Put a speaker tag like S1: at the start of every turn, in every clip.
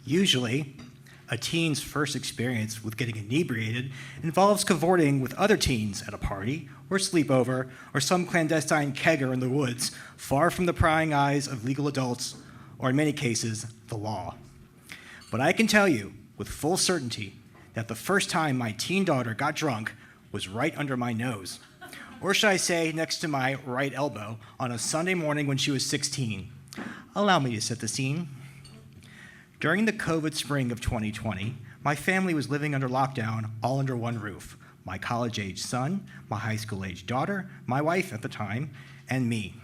S1: Usually, a teen's first experience with getting inebriated involves cavorting with other teens at a party or sleepover or some clandestine kegger in the woods, far from the prying eyes of legal adults, or in many cases, the law. But I can tell you with full certainty that the first time my teen daughter got drunk was right under my nose, or should I say next to my right elbow, on a Sunday morning when she was 16. Allow me to set the scene. During the COVID spring of 2020, my family was living under lockdown all under one roof. My college-age son, my high school-age daughter, my wife at the time, and me.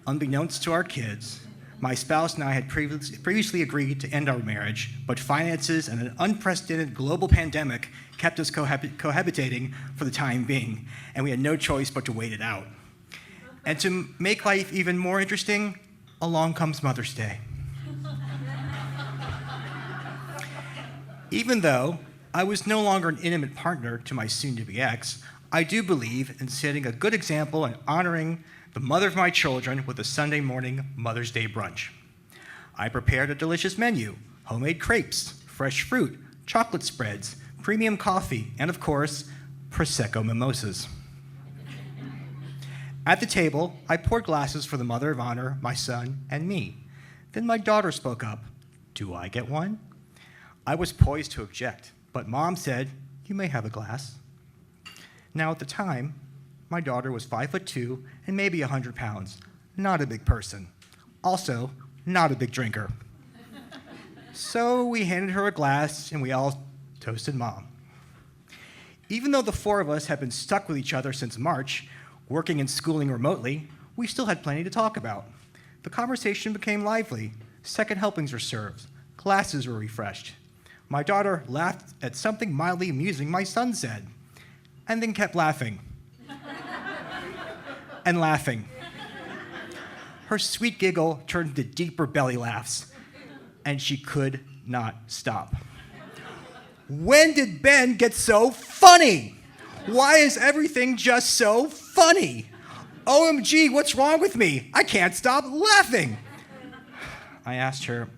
S1: Unbeknownst to our kids, my spouse and I had previously agreed to end our marriage, but finances and an unprecedented global pandemic kept us cohabitating for the time being, and we had no choice but to wait it out. And to make life even more interesting, along comes Mother's Day. Even though I was no longer an intimate partner to my soon-to-be ex, I do believe in setting a good example and honoring the mother of my children with a Sunday morning Mother's Day brunch. I prepared a delicious menu, homemade crepes, fresh fruit, chocolate spreads, premium coffee, and of course, Prosecco mimosas. At the table, I poured glasses for the mother of honor, my son, and me. Then my daughter spoke up. Do I get one? I was poised to object, but Mom said, you may have a glass. Now at the time, my daughter was 5'2" and maybe 100 pounds. Not a big person. Also, not a big drinker. So we handed her a glass and we all toasted Mom. Even though the four of us had been stuck with each other since March, working and schooling remotely, we still had plenty to talk about. The conversation became lively. Second helpings were served. Glasses were refreshed. My daughter laughed at something mildly amusing my son said, and then kept laughing. And laughing. Her sweet giggle turned into deeper belly laughs, and she could not stop. When did Ben get so funny? Why is everything just so funny? OMG, what's wrong with me? I can't stop laughing. I asked her,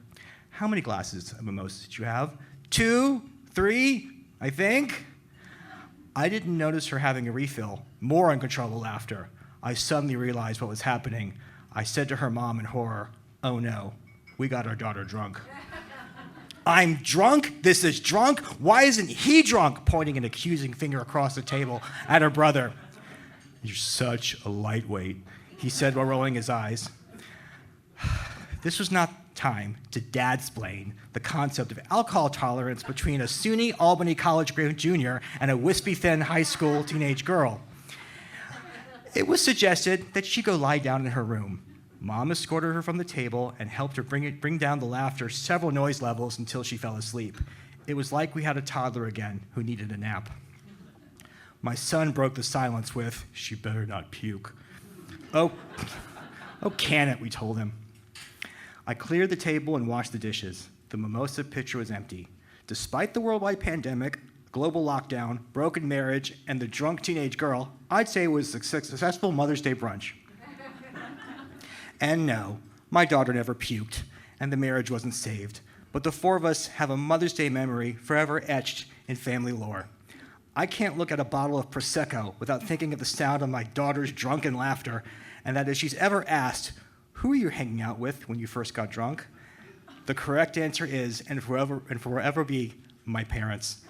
S1: how many glasses of mimosas did you have? 2, 3, I think. I didn't notice her having a refill. More uncontrollable laughter. I suddenly realized what was happening. I said to her mom in horror, oh no, we got our daughter drunk. I'm drunk? This is drunk? Why isn't he drunk? Pointing an accusing finger across the table at her brother. You're such a lightweight, he said while rolling his eyes. This was not time to dadsplain the concept of alcohol tolerance between a SUNY Albany college grad junior and a wispy-thin high school teenage girl. It was suggested that she go lie down in her room. Mom escorted her from the table and helped her bring down the laughter several noise levels until she fell asleep. It was like we had a toddler again who needed a nap. My son broke the silence with, she better not puke. Oh, can it, we told him. I cleared the table and washed the dishes. The mimosa pitcher was empty. Despite the worldwide pandemic, global lockdown, broken marriage, and the drunk teenage girl, I'd say it was a successful Mother's Day brunch. And no, my daughter never puked, and the marriage wasn't saved. But the four of us have a Mother's Day memory forever etched in family lore. I can't look at a bottle of Prosecco without thinking of the sound of my daughter's drunken laughter, and that if she's ever asked, who were you hanging out with when you first got drunk? The correct answer is, and forever be, my parents.